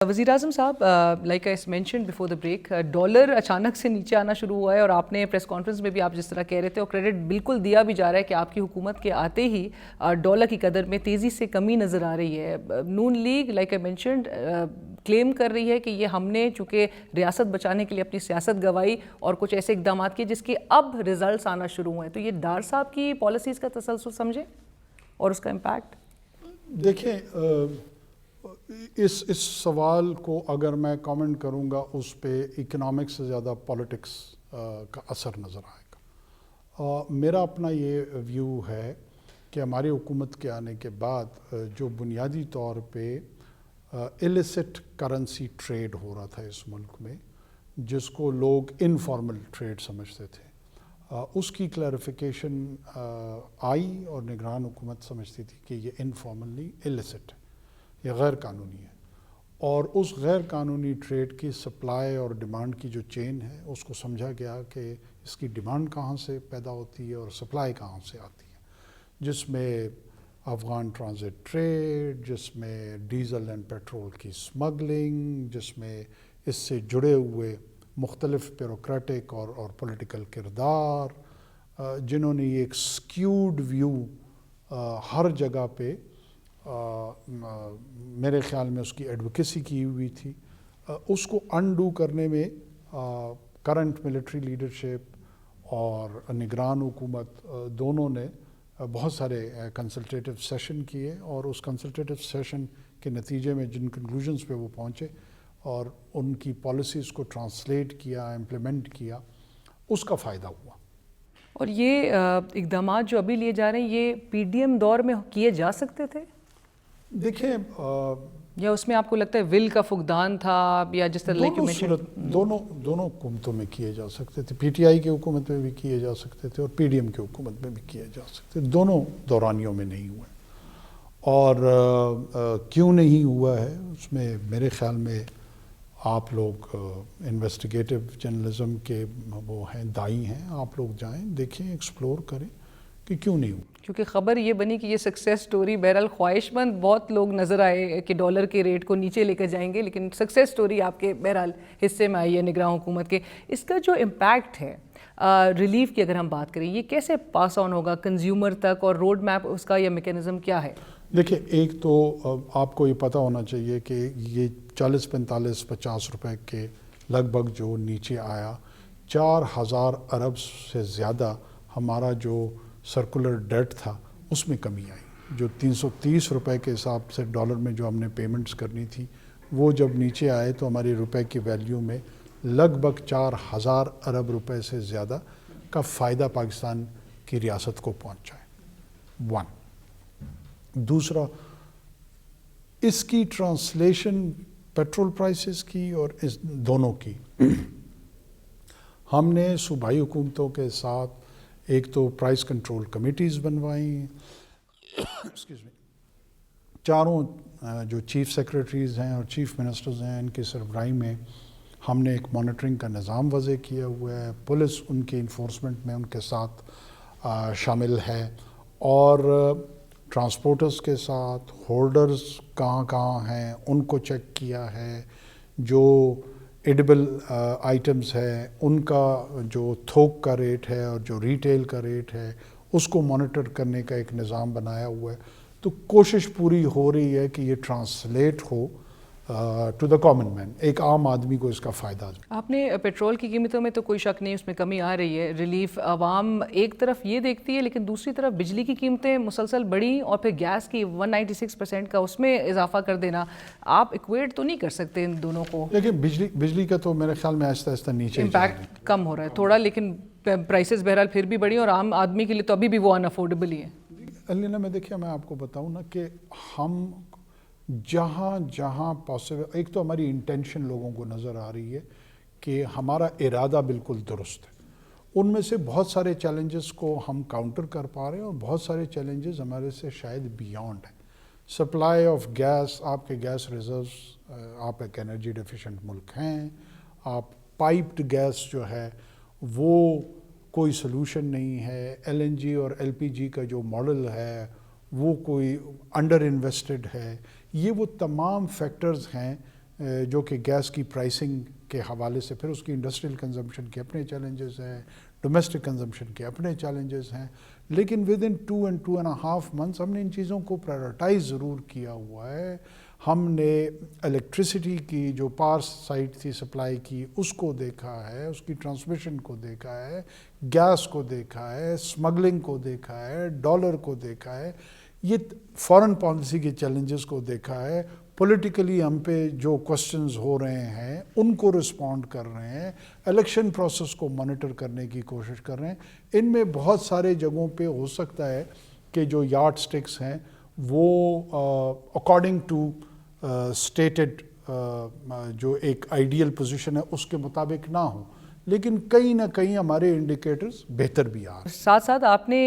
وزیر اعظم صاحب، like I mentioned before the break, dollar اچانک سے نیچے آنا شروع ہوا ہے اور آپ نے پریس کانفرنس میں بھی آپ جس طرح کہہ رہے تھے اور کریڈٹ بالکل دیا بھی جا رہا ہے کہ آپ کی حکومت کے آتے ہی ڈالر کی قدر میں تیزی سے کمی نظر آ رہی ہے. نون لیگ لائک آئی مینشنڈ کلیم کر رہی ہے کہ یہ ہم نے چونکہ ریاست بچانے کے لیے اپنی سیاست گوائی اور کچھ ایسے اقدامات کیے جس کے اب ریزلٹس آنا شروع ہوئے ہیں. تو یہ ڈار صاحب کی پالیسیز کا تسلسل سمجھیں اور اس کا امپیکٹ. دیکھیں، اس سوال کو اگر میں کامنٹ کروں گا اس پہ اکنامکس سے زیادہ پولیٹکس کا اثر نظر آئے گا. میرا اپنا یہ ویو ہے کہ ہماری حکومت کے آنے کے بعد جو بنیادی طور پہ ایلیسٹ کرنسی ٹریڈ ہو رہا تھا اس ملک میں، جس کو لوگ انفارمل ٹریڈ سمجھتے تھے، اس کی کلیریفیکیشن آئی اور نگران حکومت سمجھتی تھی کہ یہ انفارمل نہیں، ایلیسٹ ہے، یہ غیر قانونی ہے. اور اس غیر قانونی ٹریڈ کی سپلائی اور ڈیمانڈ کی جو چین ہے اس کو سمجھا گیا کہ اس کی ڈیمانڈ کہاں سے پیدا ہوتی ہے اور سپلائی کہاں سے آتی ہے، جس میں افغان ٹرانزٹ ٹریڈ، جس میں ڈیزل اینڈ پیٹرول کی اسمگلنگ، جس میں اس سے جڑے ہوئے مختلف بیوروکریٹک اور پولیٹیکل کردار، جنہوں نے یہ ایک سکیوڈ ویو ہر جگہ پہ میرے خیال میں اس کی ایڈوکیسی کی ہوئی تھی. اس کو انڈو کرنے میں کرنٹ ملٹری لیڈرشپ اور نگران حکومت دونوں نے بہت سارے کنسلٹیٹو سیشن کیے، اور اس کنسلٹیٹو سیشن کے نتیجے میں جن کنکلوژنس پہ وہ پہنچے اور ان کی پالیسیز کو ٹرانسلیٹ کیا، امپلیمنٹ کیا، اس کا فائدہ ہوا. اور یہ اقدامات جو ابھی لیے جا رہے ہیں یہ پی ڈی ایم دور میں کیے جا سکتے تھے؟ دیکھیں، یا اس میں آپ کو لگتا ہے ول کا فقدان تھا، یا جس طرح دونوں حکومتوں میں کیے جا سکتے تھے، پی ٹی آئی کی حکومت میں بھی کیے جا سکتے تھے اور پی ڈی ایم کی حکومت میں بھی کیے جا سکتے تھے. دونوں دورانیوں میں نہیں ہوئے. اور کیوں نہیں ہوا ہے اس میں میرے خیال میں آپ لوگ انویسٹیگیٹو جرنلزم کے وہ ہیں، دائی ہیں، آپ لوگ جائیں دیکھیں، ایکسپلور کریں کہ کیوں نہیں ہوا. کیونکہ خبر یہ بنی کہ یہ سکسیس سٹوری، بہرحال خواہش مند بہت لوگ نظر آئے کہ ڈالر کے ریٹ کو نیچے لے کر جائیں گے، لیکن سکسیس سٹوری آپ کے بہرحال حصے میں آئی ہے نگراں حکومت کے. اس کا جو امپیکٹ ہے ریلیف کی اگر ہم بات کریں، یہ کیسے پاس آن ہوگا کنزیومر تک، اور روڈ میپ اس کا یا میکینزم کیا ہے؟ دیکھیں، ایک تو آپ کو یہ پتہ ہونا چاہیے کہ یہ 40-45-50 روپے کے لگ بھگ جو نیچے آیا، 4000 ارب سے زیادہ ہمارا جو سرکولر ڈیٹ تھا اس میں کمی آئی. جو 330 روپے کے حساب سے ڈالر میں جو ہم نے پیمنٹس کرنی تھی، وہ جب نیچے آئے تو ہماری روپے کی ویلیو میں لگ بھگ 4000 ارب روپے سے زیادہ کا فائدہ پاکستان کی ریاست کو پہنچا ہے. 1. دوسرا، اس کی ٹرانسلیشن پیٹرول پرائسز کی اور اس دونوں کی ہم نے صوبائی حکومتوں کے ساتھ ایک تو پرائس کنٹرول کمیٹیز بنوائیں. چاروں جو چیف سیکریٹریز ہیں اور چیف منسٹرز ہیں، ان کی سربراہی میں ہم نے ایک مانیٹرنگ کا نظام وضع کیا ہوا ہے. پولیس ان کی انفورسمنٹ میں ان کے ساتھ شامل ہے، اور ٹرانسپورٹرز کے ساتھ ہولڈرز کہاں کہاں ہیں ان کو چیک کیا ہے. جو ایڈیبل آئٹمز ہے ان کا جو تھوک کا ریٹ ہے اور جو ریٹیل کا ریٹ ہے اس کو مانیٹر کرنے کا ایک نظام بنایا ہوا ہے. تو کوشش پوری ہو رہی ہے کہ یہ ٹرانسلیٹ ہو ٹو دا کامن مین، ایک عام آدمی کو اس کا فائدہ دے. آپ نے پیٹرول کی قیمتوں میں تو کوئی شک نہیں، اس میں کمی آ رہی ہے، ریلیف عوام ایک طرف یہ دیکھتی ہے، لیکن دوسری طرف بجلی کی قیمتیں مسلسل بڑھی اور پھر گیس کی 196% کا اس میں اضافہ کر دینا، آپ ایکویٹ تو نہیں کر سکتے ان دونوں کو. لیکن بجلی کا تو میرے خیال میں آہستہ آہستہ نیچے امپیکٹ کم ہو رہا ہے تھوڑا، لیکن پرائسز بہرحال پھر بھی بڑھی اور عام آدمی کے لیے تو ابھی بھی وہ ان افورڈیبل ہی ہے. علینا میں دیکھیں، میں آپ کو بتاؤں نا کہ ہم جہاں جہاں پاسبل، ایک تو ہماری انٹینشن لوگوں کو نظر آ رہی ہے کہ ہمارا ارادہ بالکل درست ہے. ان میں سے بہت سارے چیلنجز کو ہم کاؤنٹر کر پا رہے ہیں اور بہت سارے چیلنجز ہمارے سے شاید بیونڈ ہیں. سپلائی آف گیس، آپ کے گیس ریزروز، آپ ایک انرجی ڈیفیشنٹ ملک ہیں، آپ پائپڈ گیس جو ہے وہ کوئی سلوشن نہیں ہے. ایل این جی اور ایل پی جی کا جو ماڈل ہے وہ کوئی انڈر انویسٹڈ ہے. یہ وہ تمام فیکٹرز ہیں جو کہ گیس کی پرائسنگ کے حوالے سے، پھر اس کی انڈسٹریل کنزمپشن کے اپنے چیلنجز ہیں، ڈومیسٹک کنزمپشن کے اپنے چیلنجز ہیں، لیکن ود ان 2 and 2.5 months ہم نے ان چیزوں کو پرائرٹائز ضرور کیا ہوا ہے. ہم نے الیکٹریسٹی کی جو پاور سائڈ تھی سپلائی کی اس کو دیکھا ہے، اس کی ٹرانسمیشن کو دیکھا ہے، گیس کو دیکھا ہے، اسمگلنگ کو دیکھا ہے، ڈالر کو دیکھا ہے، یہ فارن پالیسی کے چیلنجز کو دیکھا ہے. پولیٹیکلی ہم پہ جو کوسچنز ہو رہے ہیں ان کو رسپونڈ کر رہے ہیں، الیکشن پروسیس کو مانیٹر کرنے کی کوشش کر رہے ہیں. ان میں بہت سارے جگہوں پہ ہو سکتا ہے کہ جو یارڈ سٹکس ہیں وہ اکارڈنگ ٹو اسٹیٹڈ جو ایک آئیڈیل پوزیشن ہے اس کے مطابق نہ ہوں، لیکن کہیں نہ کہیں ہمارے انڈیکیٹرز بہتر بھی آ رہے ہیں. ساتھ ساتھ آپ نے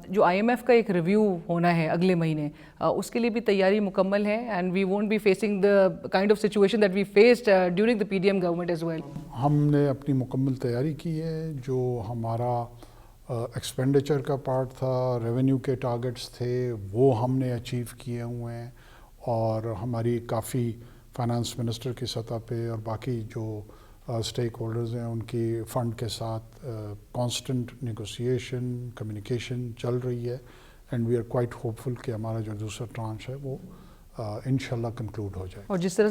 جو IMF کا ایک ریویو ہونا ہے اگلے مہینے، اس کے لیے بھی تیاری مکمل ہے and we won't be facing the kind of situation that we faced during the PDM government as well. ہم نے اپنی مکمل تیاری کی ہے. جو ہمارا ایکسپینڈیچر کا پارٹ تھا، ریونیو کے ٹارگٹس تھے، وہ ہم نے اچیو کیے ہوئے ہیں، اور ہماری کافی فائنانس منسٹر کی سطح پہ اور باقی جو اسٹیک ہولڈرز ہیں ان کی فنڈ کے ساتھ کانسٹنٹ نیگوسیشن کمیونیکیشن چل رہی ہے. And we are quite hopeful کہ ہمارا جو دوسرا ٹرانچ ہے وہ انشاءاللہ کنکلوڈ ہو جائے. اور جس طرح